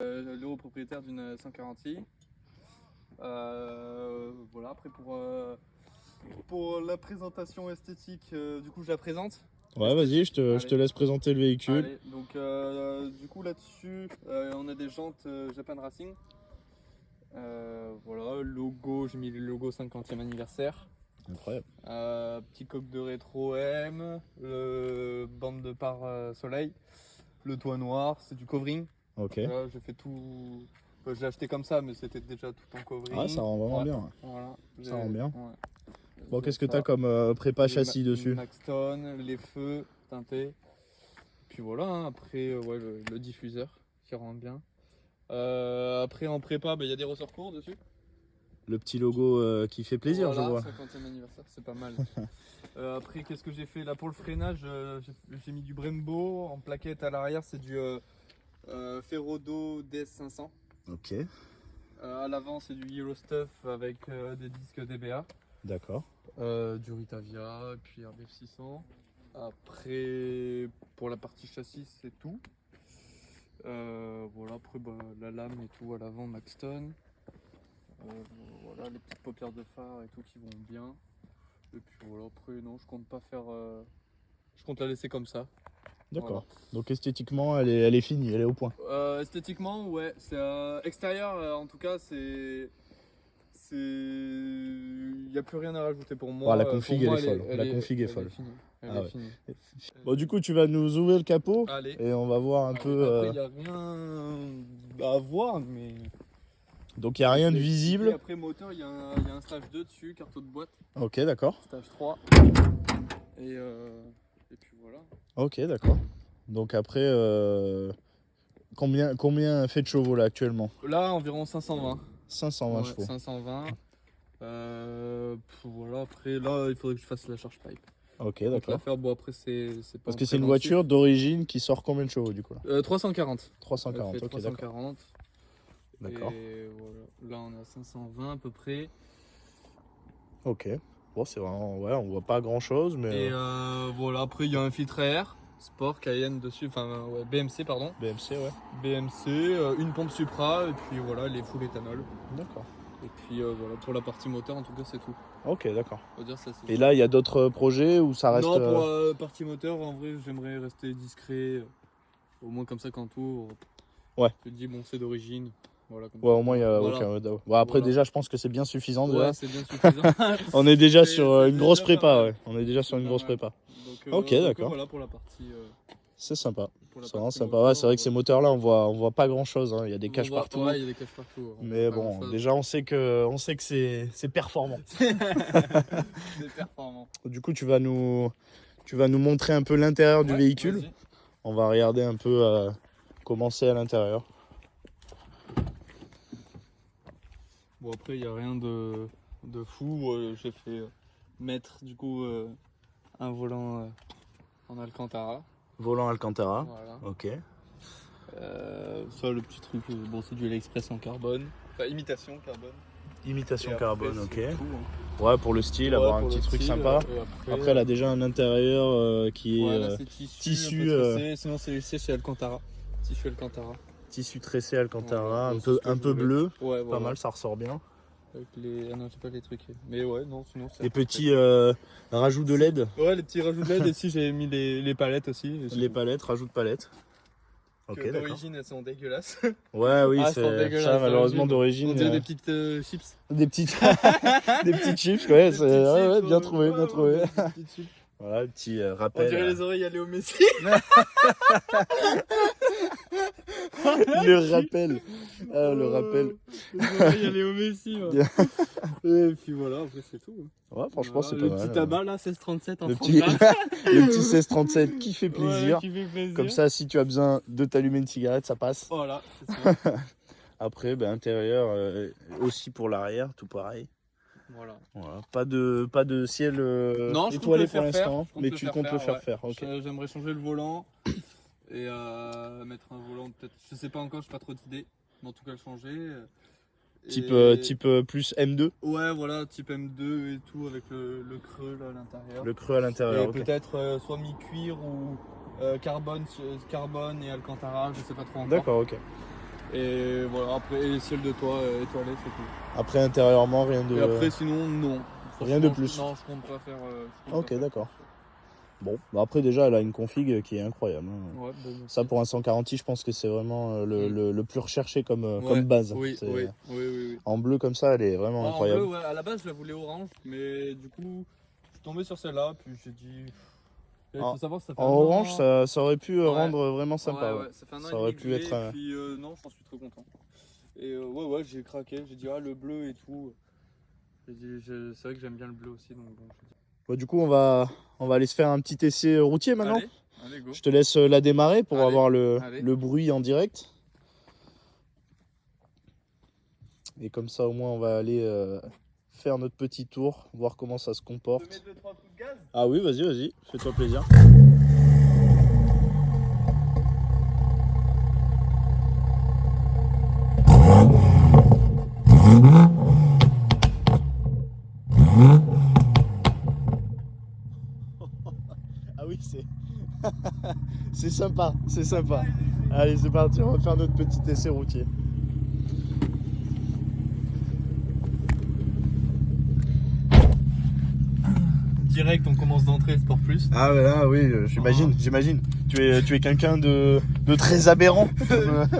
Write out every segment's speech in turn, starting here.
Le propriétaire d'une 140i. Voilà, après pour la présentation esthétique, du coup je la présente. Ouais, vas-y, je te laisse présenter le véhicule. Allez, donc du coup là-dessus, on a des jantes Japan Racing. Voilà, logo, j'ai mis le logo 50e anniversaire. Incroyable. Petit coque de rétro M, bande de pare soleil, le toit noir, c'est du covering. Ok. Là, j'ai fait tout. Enfin, je l'ai acheté comme ça, mais c'était déjà tout en covering. Ah, ça rend vraiment bien. Voilà. Ça rend bien. Ouais. Bon, qu'est-ce que tu as comme prépa châssis dessus? Maxton, les feux teintés. Puis voilà, hein, après, ouais, le diffuseur qui rend bien. Après, en prépa, il y a des ressorts courts dessus. Le petit logo qui fait plaisir, voilà, je vois. 50e anniversaire, c'est pas mal. Après, qu'est-ce que j'ai fait là pour le freinage? J'ai mis du Brembo en plaquette à l'arrière, c'est du Ferrodo DS500. Ok. À l'avant, c'est du Yellow Stuff avec des disques DBA. D'accord. Du Ritavia, et puis RDF 600. Après, pour la partie châssis, c'est tout. Voilà, après, la lame et tout à l'avant, Maxton. Voilà, les petites paupières de phare et tout qui vont bien. Et puis voilà, après, non, je compte pas faire. Je compte la laisser comme ça. D'accord. Voilà. Donc esthétiquement, elle est finie, elle est au point. Esthétiquement, ouais, c'est extérieur, en tout cas, c'est. Il n'y a plus rien à rajouter pour moi. La config, elle est folle. La config est folle. Elle est finie. Bon, du coup, tu vas nous ouvrir le capot. Allez. Et on va voir un peu. Après, il n'y a rien à voir, mais. Donc, il n'y a rien de visible. Et après, moteur, il y a un stage 2 dessus, carton de boîte. Ok, d'accord. Stage 3. Et puis voilà. Ok, d'accord. Donc, après, combien fait de chevaux là actuellement? Là, environ 520. 520 chevaux. 520. Voilà, après, là, il faudrait que je fasse la charge pipe. Ok, d'accord. Bon, après, c'est pas. Parce que c'est une voiture d'origine qui sort combien de chevaux du coup là? 340. 340, ok, 340. D'accord. Et voilà, là, on est à 520 à peu près. Ok. Bon, c'est vraiment. Ouais, on voit pas grand chose, mais. Et voilà, après, il y a un filtre à air. Sport, Cayenne dessus, enfin ouais, BMC pardon. BMC, ouais. BMC, une pompe Supra et puis voilà les full éthanol. D'accord. Et puis voilà pour la partie moteur en tout cas c'est tout. Ok, d'accord. Et là il y a d'autres projets où ça reste... Non, pour la partie moteur en vrai j'aimerais rester discret. Au moins comme ça quand tout... Ouais. Je te dis bon c'est d'origine. Voilà, comme ouais, au moins il y a voilà. aucun... Bon, après déjà je pense que c'est bien suffisant. Ouais, c'est bien suffisant. On est déjà sur une grosse prépa, ouais. On est déjà sur une grosse prépa. Donc, ok, d'accord. Voilà pour la partie... C'est sympa. C'est vraiment sympa. Ouais, c'est vrai que ces moteurs-là, on voit pas grand-chose. Hein. Il y a des caches partout. Ouais, il y a des caches partout. Mais bon, déjà, on sait que c'est performant. C'est performant. Du coup, tu vas nous montrer un peu l'intérieur du véhicule. On va regarder un peu comment c'est à l'intérieur. Bon, après, il n'y a rien de fou. J'ai fait mettre du coup un volant en Alcantara. Volant Alcantara. Voilà. Ok. Ça, le petit truc, bon, c'est du AliExpress en carbone. Enfin, imitation carbone. Imitation carbone, ok. Tout, hein. Ouais, pour le style, avoir un petit truc sympa. Après, elle a déjà un intérieur qui est là, tissu. Sinon, c'est chez Alcantara. Tissu Alcantara. Tissu tressé Alcantara, un peu bleu. Ouais, pas mal, ça ressort bien. Avec les... Ah non, j'ai pas les trucs. Mais ouais, non, sinon c'est... Les petits rajouts de LED. Ouais, les petits rajouts de LED. Et si j'ai mis les palettes aussi. Les palettes, rajout de palettes. Ok, d'origine, elles sont dégueulasses. Ouais, oui, c'est ça, malheureusement d'origine. On dirait des petites chips. Des petites chips, ouais, ouais, bien trouvé, bien trouvé. Voilà, le petit rappel. On dirait les oreilles à Léo Messi. Le rappel. Ah, le rappel. Les oreilles à Léo Messi. Et puis voilà, après c'est tout. Ouais, franchement, c'est pas mal. Le petit tabac là, 1637 en 30 Le petit 1637 qui fait plaisir. Ouais, qui fait plaisir. Comme ça, si tu as besoin de t'allumer une cigarette, ça passe. Voilà, c'est ça. Après, intérieur aussi pour l'arrière, tout pareil. Voilà. Pas de ciel étoilé pour l'instant, mais tu comptes le faire faire. Okay. J'aimerais changer le volant et mettre un volant peut-être, je sais pas encore, je n'ai pas trop d'idées, mais en tout cas le changer. Type plus M2. Ouais, voilà, type M2 et tout avec le creux là à l'intérieur. Le creux à l'intérieur. Et peut-être soit mi-cuir ou carbone et Alcantara, je sais pas trop encore. D'accord, ok. Et voilà, après, et les ciels de toit étoilés, c'est tout. Après, intérieurement, rien de... Et après, sinon, non. Rien de plus. Non, je compte pas faire... ok, d'accord. Bon, bah après déjà elle a une config qui est incroyable. Hein. Ouais, bah, ça pour un 140i, je pense que c'est vraiment le plus recherché comme base. Oui. En bleu comme ça, elle est vraiment incroyable. En bleu, à la base je la voulais orange, mais du coup je suis tombé sur celle-là, puis j'ai dit... Il faut savoir que ça fait en orange, ça aurait pu rendre vraiment sympa. Ouais. Ça fait un an ça aurait pu être. Et puis non, j'en suis très content. Et ouais, j'ai craqué, j'ai dit le bleu et tout. C'est vrai que j'aime bien le bleu aussi, donc bon. Bon, du coup, on va aller se faire un petit essai routier maintenant. Allez, go. Je te laisse la démarrer pour avoir le bruit en direct. Et comme ça, au moins, on va aller faire notre petit tour, voir comment ça se comporte. Tu peux mettre 2-3 coups de gaz ? Ah oui, vas-y, fais-toi plaisir. Ah oui, c'est sympa, c'est sympa. Allez, c'est parti, on va faire notre petit essai routier. Direct, on commence d'entrée Sport Plus. Ah oui, j'imagine. Tu es quelqu'un de très aberrant.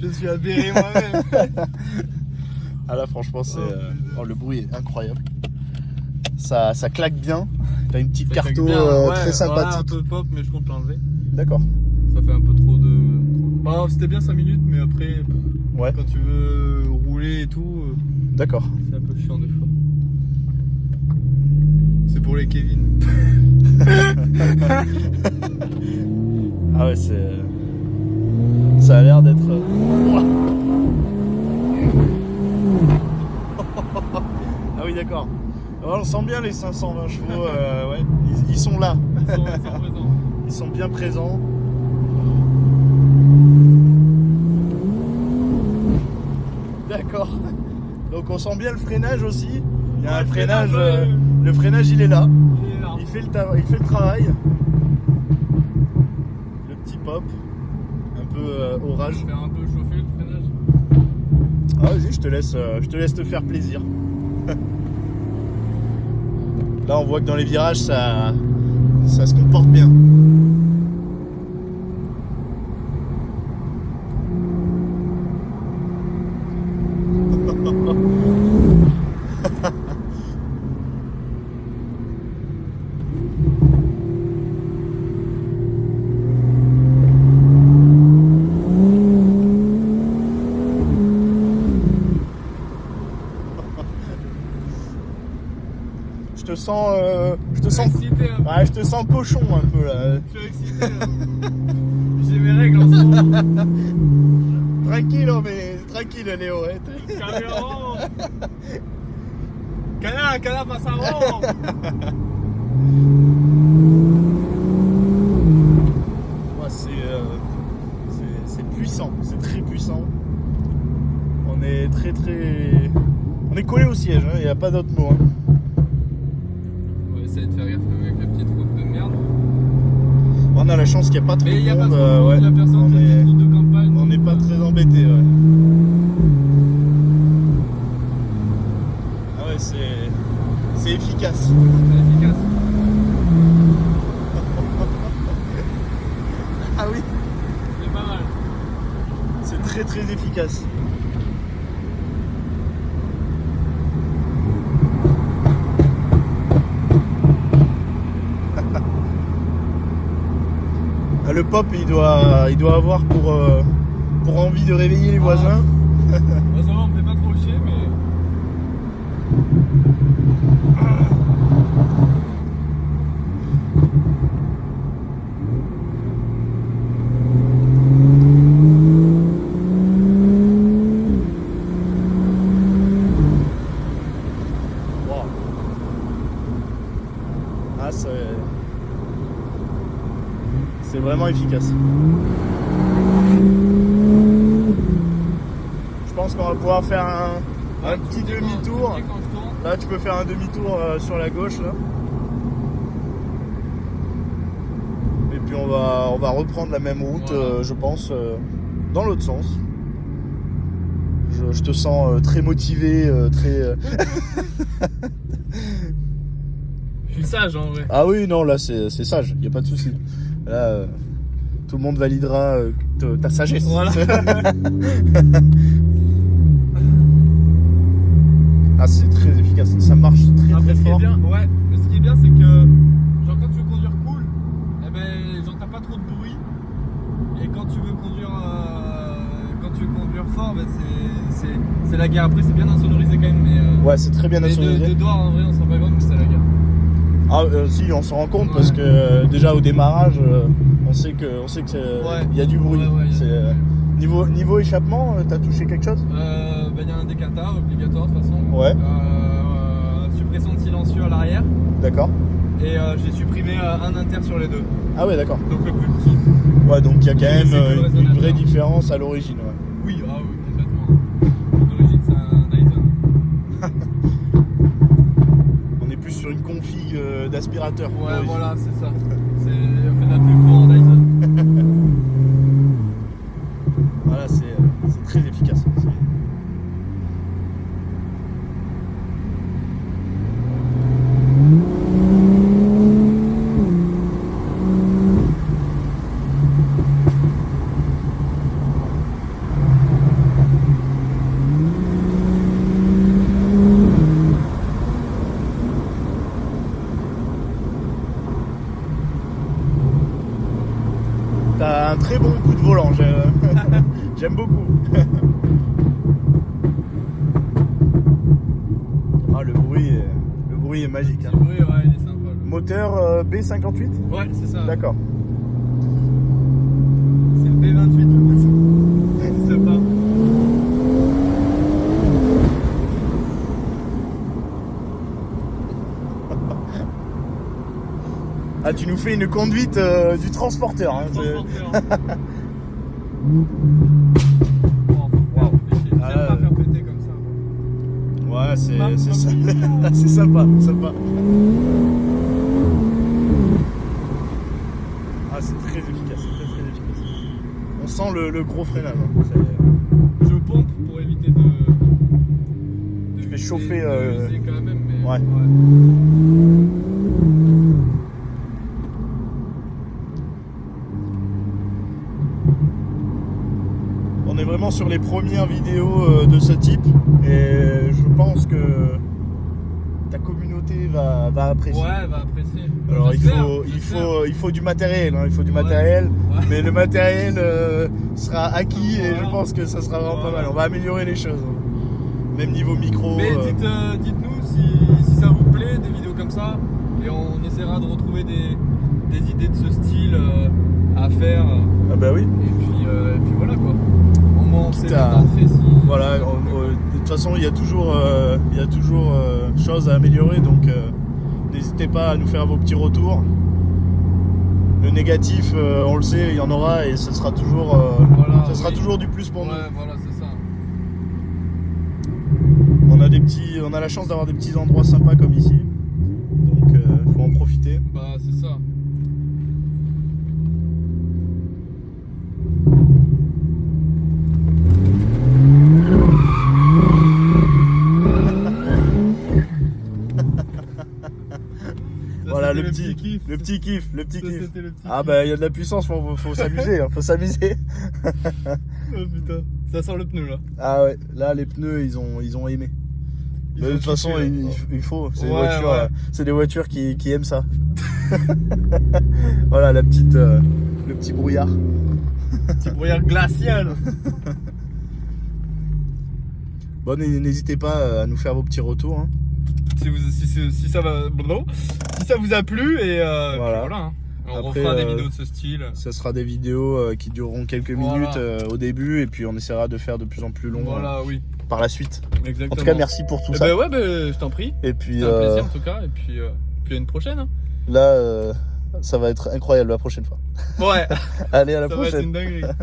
Je suis aberré moi-même. Ah là, franchement, le bruit est incroyable. Ça claque bien. T'as une petite carto très sympathique. Un peu pop, mais je compte l'enlever. D'accord. Ça fait un peu trop de... Bah, c'était bien 5 minutes, mais après, quand tu veux rouler et tout, d'accord. C'est un peu chiant des fois. C'est pour les Kevin. Ah ouais, ça a l'air d'être... Ah oui, d'accord. Alors, on sent bien les 520 chevaux, ouais. Ils sont là. Ils sont présents. Ils sont bien présents. D'accord. Donc on sent bien le freinage aussi. Il y a un freinage. Le freinage il est là. Il fait le travail. Le petit pop. Un peu orage. Faire un peu chauffer le freinage. Ah vas-y, je te laisse te faire plaisir. Là on voit que dans les virages ça se comporte bien. Je te sens cochon un peu là. Je suis excité là. J'ai mes règles en ce moment. Tranquille Léo. Ouais. Canard passe avant. C'est puissant, c'est très puissant. On est on est collé au siège, il n'y a pas d'autre mot. On va essayer de faire gaffe avec la petite route de merde. On a la chance qu'il n'y a pas trop de monde. Il y a pas trop de monde, la personne qui a une route de campagne. On n'est pas très embêté. Ouais. Ah ouais, c'est efficace. C'est efficace. Ah oui. C'est pas mal. C'est très efficace. Le pop il doit avoir pour envie de réveiller les voisins. Ça va, on me fait pas trop chier mais... Wow. Ah, c'est vraiment efficace. Je pense qu'on va pouvoir faire un petit demi-tour. Là, tu peux faire un demi-tour sur la gauche là. Et puis on va reprendre la même route, voilà. Je pense, dans l'autre sens. je te sens très motivé, très... Je suis sage en vrai. Ah oui, non, là c'est sage, il n'y a pas de souci. Là, tout le monde validera ta sagesse. Voilà. Ah, c'est très efficace, ça marche très fort. Bien, ouais, mais ce qui est bien, c'est que genre, quand tu veux conduire cool, eh ben, genre t'as pas trop de bruit. Et quand tu veux conduire fort, ben, c'est la guerre. Après, c'est bien insonorisé quand même. Mais, ouais, c'est très bien insonorisé. De dehors, en vrai, on se rend pas compte, mais c'est la guerre. Ah, si, on s'en rend compte parce que déjà au démarrage, on sait que y a du bruit. Niveau échappement, t'as touché quelque chose? Il y a un décata obligatoire de toute façon. Ouais. Suppression de silencieux à l'arrière. D'accord. Et j'ai supprimé un inter sur les deux. Ah ouais, d'accord. Donc le plus petit. Ouais, donc il y a quand même une vraie différence à l'origine. Ouais. Oui, complètement. D'origine, c'est un Dyson. On est plus sur une config d'aspirateur. Ouais, voilà, c'est ça. On fait de la pub pour un Dyson. Voilà, c'est très efficace. T'as un très bon coup de volant, j'aime beaucoup. Ah, le bruit est magique. Hein. Le bruit, ouais, il est sympa. Moteur B58? Ouais, c'est ça. D'accord. C'est le B28 le moteur. Je sais pas. Ah, tu nous fais une conduite du transporteur. Hein, pas faire péter comme ça. Ouais, c'est sympa. Ah, c'est très efficace, très efficace. On sent le gros freinage. Hein. Je pompe pour éviter de tu fais chauffer. user quand même, mais ouais. On est vraiment sur les premières vidéos de ce type et je pense que ta communauté va apprécier. Ouais, va apprécier. Alors il faut du matériel, hein, il faut du matériel, mais le matériel sera acquis et je pense que ça sera vraiment pas mal. On va améliorer les choses, hein. Même niveau micro. Mais dites-nous si ça vous plaît, des vidéos comme ça, et on essaiera de retrouver des idées de ce style à faire. Ah bah oui. Et puis voilà quoi. Au moins on sait d'entrée si. Voilà, de toute façon il y a toujours choses à améliorer, donc n'hésitez pas à nous faire vos petits retours. Le négatif, on le sait, il y en aura et ce sera toujours, toujours du plus pour nous. Ouais, voilà, c'est ça. On a la chance d'avoir des petits endroits sympas comme ici, donc faut en profiter. Bah c'est ça. Voilà le petit kiff. Ah bah il y a de la puissance, faut s'amuser, hein, faut s'amuser. Oh putain, ça sent le pneu là. Ah ouais, là les pneus ils ont aimé. De toute façon il faut, c'est des voitures qui aiment ça. Voilà le petit brouillard. Petit brouillard glacial. Bon, n'hésitez pas à nous faire vos petits retours. Hein. Si ça vous a plu et voilà. Hein. On refera des vidéos de ce style. Ça sera des vidéos qui dureront quelques minutes au débui et puis on essaiera de faire de plus en plus long par la suite. Exactement. En tout cas, merci pour tout ça. Je t'en prie. Et puis c'était un plaisir en tout cas. Et puis à une prochaine. Hein. Là, ça va être incroyable la prochaine fois. Ouais. Allez, à la ça prochaine. Va être une dinguerie.